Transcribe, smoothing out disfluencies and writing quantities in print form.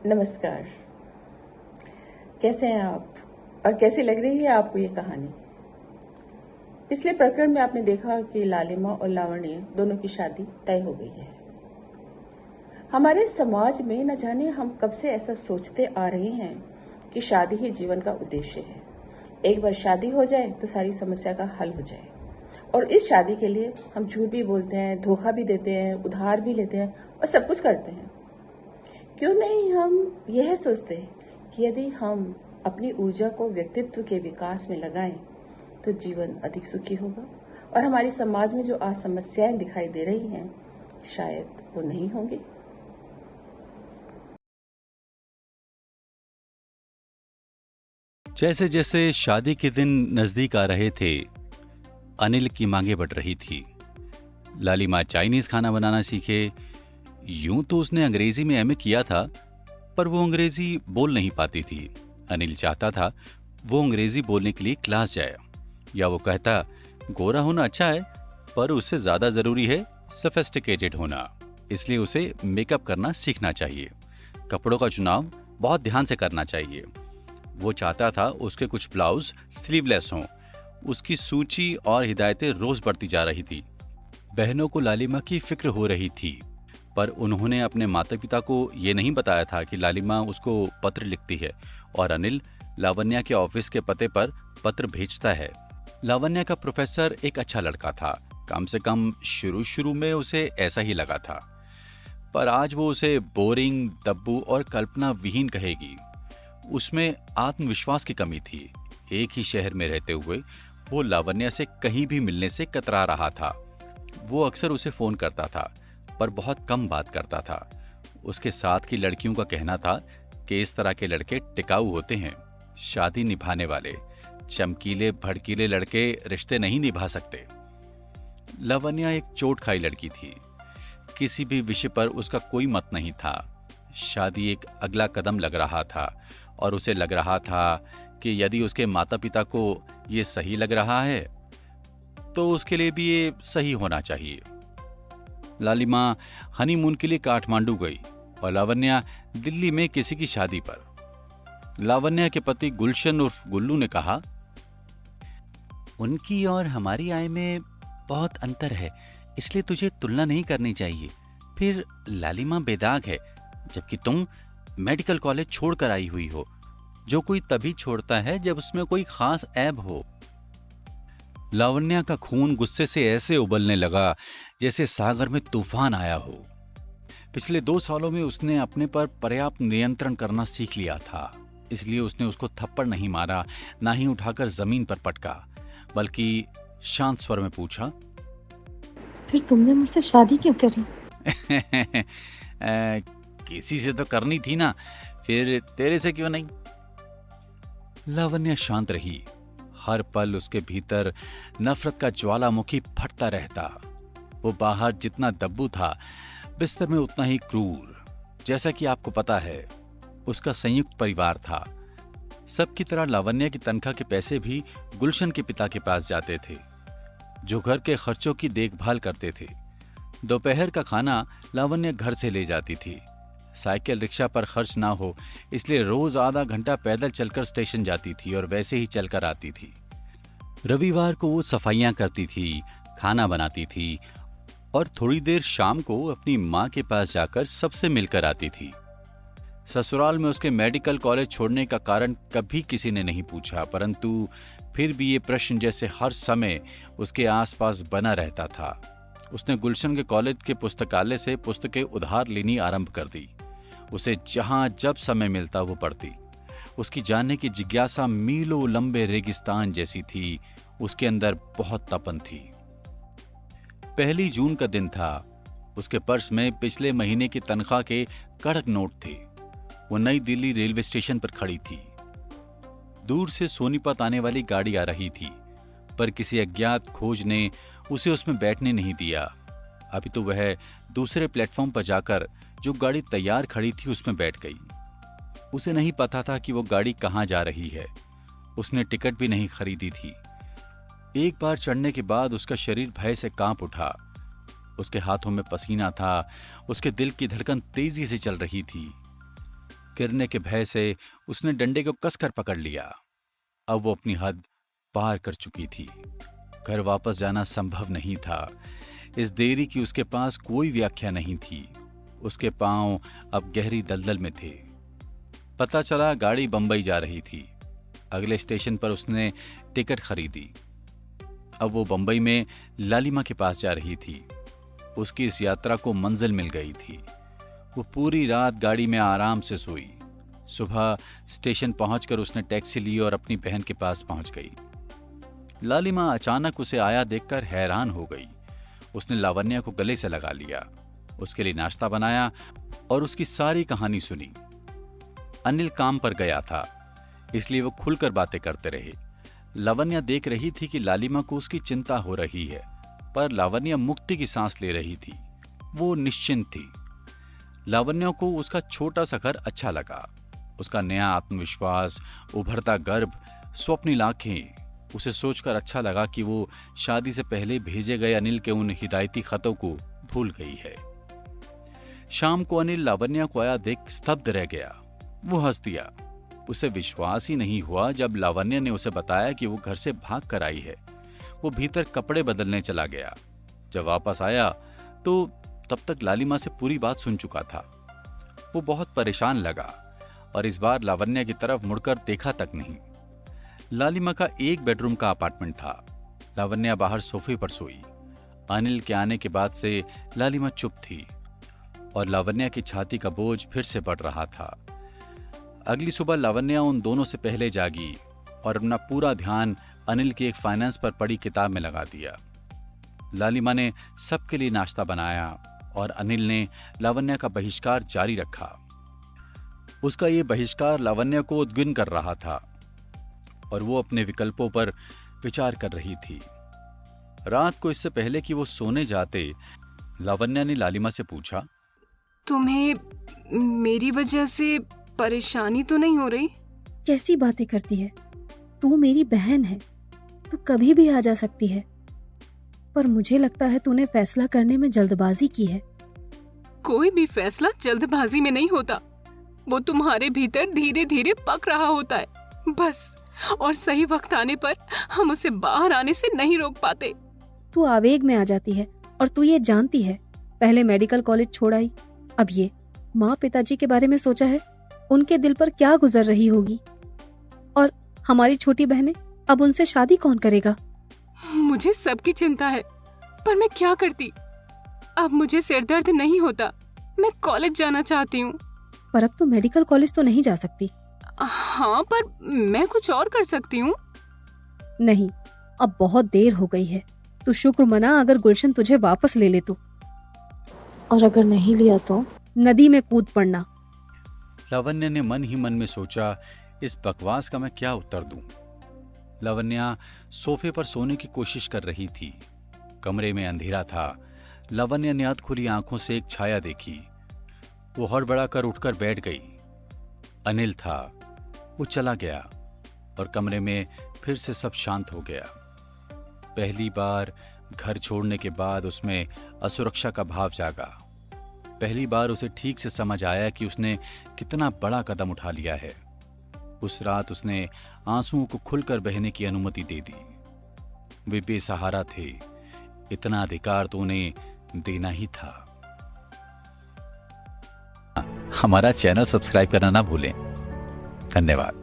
नमस्कार। कैसे हैं आप और कैसी लग रही है आपको ये कहानी? पिछले प्रकरण में आपने देखा कि लालिमा और लावण्य दोनों की शादी तय हो गई है। हमारे समाज में न जाने हम कब से ऐसा सोचते आ रहे हैं कि शादी ही जीवन का उद्देश्य है। एक बार शादी हो जाए तो सारी समस्या का हल हो जाए। और इस शादी के लिए हम झूठ भी बोलते हैं, धोखा भी देते हैं, उधार भी लेते हैं और सब कुछ करते हैं। क्यों नहीं हम यह सोचते कि यदि हम अपनी ऊर्जा को व्यक्तित्व के विकास में लगाएं तो जीवन अधिक सुखी होगा और हमारी समाज में जो आज समस्याएं दिखाई दे रही हैं शायद वो नहीं होंगी। जैसे जैसे शादी के दिन नजदीक आ रहे थे, अनिल की मांगे बढ़ रही थी। लालिमा चाइनीज खाना बनाना सीखे। यूं तो उसने अंग्रेजी में एमए किया था, पर वो अंग्रेजी बोल नहीं पाती थी। अनिल चाहता था वो अंग्रेजी बोलने के लिए क्लास जाए, या वो कहता गोरा होना अच्छा है पर उससे ज्यादा जरूरी है सोफिस्टिकेटेड होना, इसलिए उसे मेकअप करना सीखना चाहिए। कपड़ों का चुनाव बहुत ध्यान से करना चाहिए। वो चाहता था उसके कुछ ब्लाउज स्लीवलेस हों। उसकी सूची और हिदायतें रोज बढ़ती जा रही थी। बहनों को लालिमा की फिक्र हो रही थी, पर उन्होंने अपने माता पिता को ये नहीं बताया था कि लालिमा उसको पत्र लिखती है और अनिल लावण्या के ऑफिस के पते पर पत्र भेजता है। लावण्या का प्रोफेसर एक अच्छा लड़का था, कम से कम शुरू शुरू में उसे ऐसा ही लगा था, पर आज वो उसे बोरिंग, दब्बू और कल्पना विहीन कहेगी। उसमें आत्मविश्वास की कमी थी। एक ही शहर में रहते हुए वो लावण्या से कहीं भी मिलने से कतरा रहा था। वो अक्सर उसे फोन करता था, पर बहुत कम बात करता था। उसके साथ की लड़कियों का कहना था कि इस तरह के लड़के टिकाऊ होते हैं, शादी निभाने वाले। चमकीले भड़कीले लड़के रिश्ते नहीं निभा सकते। लावण्या एक चोट खाई लड़की थी। किसी भी विषय पर उसका कोई मत नहीं था। शादी एक अगला कदम लग रहा था और उसे लग रहा था कि यदि उसके माता पिता को ये सही लग रहा है तो उसके लिए भी ये सही होना चाहिए। लालिमा हनीमून के लिए काठमांडू गई और लावण्या दिल्ली में किसी की शादी पर। लावण्या के पति गुलशन उर्फ गुल्लू ने कहा, उनकी और हमारी आय में बहुत अंतर है, इसलिए तुझे तुलना नहीं करनी चाहिए। फिर लालिमा बेदाग है, जबकि तुम मेडिकल कॉलेज छोड़कर आई हुई हो, जो कोई तभी छोड़ता है जब उसमें कोई खास ऐब हो। लावण्या का खून गुस्से से ऐसे उबलने लगा जैसे सागर में तूफान आया हो। पिछले 2 सालों में उसने अपने पर पर्याप्त नियंत्रण करना सीख लिया था, इसलिए उसने उसको थप्पड़ नहीं मारा, ना ही उठाकर जमीन पर पटका, बल्कि शांत स्वर में पूछा, फिर तुमने मुझसे शादी क्यों करी? किसी से तो करनी थी ना, फिर तेरे से क्यों नहीं? लावण्या शांत रही। हर पल उसके भीतर नफरत का ज्वालामुखी फटता रहता। वो बाहर जितना दब्बू था, बिस्तर में उतना ही क्रूर। जैसा कि आपको पता है, उसका संयुक्त परिवार था। सबकी तरह लावण्या की तनख्वाह के पैसे भी गुलशन के पिता के पास जाते थे, जो घर के खर्चों की देखभाल करते थे। दोपहर का खाना लावण्या घर से ले जाती थी। साइकिल रिक्शा पर खर्च ना हो, इसलिए रोज आधा घंटा पैदल चलकर स्टेशन जाती थी और वैसे ही चलकर आती थी। रविवार को वो सफाइयां करती थी, खाना बनाती थी और थोड़ी देर शाम को अपनी माँ के पास जाकर सबसे मिलकर आती थी। ससुराल में उसके मेडिकल कॉलेज छोड़ने का कारण कभी किसी ने नहीं पूछा, परंतु फिर भी ये प्रश्न जैसे हर समय उसके आसपास बना रहता था। उसने गुलशन के कॉलेज के पुस्तकालय से पुस्तकें उधार लेनी आरंभ कर दी। उसे जहां जब समय मिलता वो पढ़ती। उसकी जानने की जिज्ञासा मीलों लंबे रेगिस्तान जैसी थी। उसके अंदर बहुत तपन थी। 1 जून का दिन था। उसके पर्स में पिछले महीने की तनख्वाह के कड़क नोट थे। वो नई दिल्ली रेलवे स्टेशन पर खड़ी थी। दूर से सोनीपत आने वाली गाड़ी आ रही थी, पर किसी अज्ञात खोज ने उसे उसमें बैठने नहीं दिया। अभी तो वह दूसरे प्लेटफॉर्म पर जाकर जो गाड़ी तैयार खड़ी थी उसमें बैठ गई। उसे नहीं पता था कि वो गाड़ी कहाँ जा रही है। उसने टिकट भी नहीं खरीदी थी। एक बार चढ़ने के बाद उसका शरीर भय से कांप उठा। उसके हाथों में पसीना था। उसके दिल की धड़कन तेजी से चल रही थी। गिरने के भय से उसने डंडे को कसकर पकड़ लिया। अब वो अपनी हद पार कर चुकी थी। घर वापस जाना संभव नहीं था। इस देरी की उसके पास कोई व्याख्या नहीं थी। उसके पांव अब गहरी दलदल में थे। पता चला गाड़ी बंबई जा रही थी। अगले स्टेशन पर उसने टिकट खरीदी। अब वो बंबई में लालिमा के पास जा रही थी। उसकी इस यात्रा को मंजिल मिल गई थी। वो पूरी रात गाड़ी में आराम से सोई। सुबह स्टेशन पहुंचकर उसने टैक्सी ली और अपनी बहन के पास पहुंच गई। लालिमा अचानक उसे आया देखकर हैरान हो गई। उसने लावण्या को गले से लगा लिया, उसके लिए नाश्ता बनाया और उसकी सारी कहानी सुनी। अनिल काम पर गया था, इसलिए वो खुलकर बातें करते रहे। लावण्या देख रही थी कि लालिमा को उसकी चिंता हो रही है, पर लावण्या मुक्ति की सांस ले रही थी। वो निश्चिंत थी। लावण्या को उसका छोटा सा घर अच्छा लगा। उसका नया आत्मविश्वास, उभरता गर्भ, स्वप्निल आंखें। उसे सोचकर अच्छा लगा कि वो शादी से पहले भेजे गए अनिल के उन हिदायती खतों को भूल गई है। शाम को अनिल लावण्या को आया देख स्तब्ध रह गया। वो हंस दिया। उसे विश्वास ही नहीं हुआ जब लावण्या ने उसे बताया कि वो घर से भाग कर आई है। वो भीतर कपड़े बदलने चला गया। जब वापस आया तो तब तक लालिमा से पूरी बात सुन चुका था। वो बहुत परेशान लगा और इस बार लावण्या की तरफ मुड़कर देखा तक नहीं। लालिमा का एक बेडरूम का अपार्टमेंट था। लावण्या बाहर सोफे पर सोई। अनिल के आने के बाद से लालिमा चुप थी और लावण्या की छाती का बोझ फिर से बढ़ रहा था। अगली सुबह लावण्या उन दोनों से पहले जागी और अपना पूरा ध्यान अनिल की एक फाइनेंस पर पड़ी किताब में लगा दिया। लालिमा ने सबके लिए नाश्ता बनाया और अनिल ने लावण्या का बहिष्कार जारी रखा। उसका ये बहिष्कार लावण्या को उद्विग्न कर रहा था और वो अपने विकल्पों पर विचार कर रही थी। रात को इससे पहले कि वो सोने जाते, लावण्या ने लालिमा से पूछा, तुम्हें मेरी वजह से परेशानी तो नहीं हो रही? कैसी बातें करती है? तू मेरी बहन है, तू कभी भी आ जा सकती है। पर मुझे लगता है तूने फैसला करने में जल्दबाजी की है। कोई भी फैसला जल्दबाजी में नहीं होता। वो तुम्हारे भीतर धीरे धीरे पक रहा होता है बस, और सही वक्त आने पर हम उसे बाहर आने से नहीं रोक पाते। तू आवेग में आ जाती है और तू ये जानती है। पहले मेडिकल कॉलेज छोड़ आई, अब ये माँ पिताजी के बारे में सोचा है, उनके दिल पर क्या गुजर रही होगी। और हमारी छोटी बहनें, अब उनसे शादी कौन करेगा? मुझे सबकी चिंता है, पर मैं क्या करती। अब मुझे सिरदर्द नहीं होता। मैं कॉलेज जाना चाहती हूँ। पर अब तो मेडिकल कॉलेज तो नहीं जा सकती। हाँ, पर मैं कुछ और कर सकती हूँ। नहीं, अब बहुत देर हो गई है। तू शुक्र मना अगर गुलशन तुझे वापस ले ले तो। और अगर नहीं लिया तो नदी में कूद पड़ना। लावण्या ने मन ही मन में सोचा, इस बकवास का मैं क्या उत्तर दूं। लावण्या सोफे पर सोने की कोशिश कर रही थी। कमरे में अंधेरा था। लावण्या ने अध खुली आंखों से एक छाया देखी। वो हड़बड़ाकर उठकर बैठ गई। अनिल था। वो चला गया और कमरे में फिर से सब शांत हो गया। पहली बार घर छोड़ने के बाद उसमें असुरक्षा का भाव जागा। पहली बार उसे ठीक से समझ आया कि उसने कितना बड़ा कदम उठा लिया है। उस रात उसने आंसुओं को खुलकर बहने की अनुमति दे दी। वे बेसहारा थे, इतना अधिकार तो उन्हें देना ही था। हमारा चैनल सब्सक्राइब करना ना भूलें। धन्यवाद।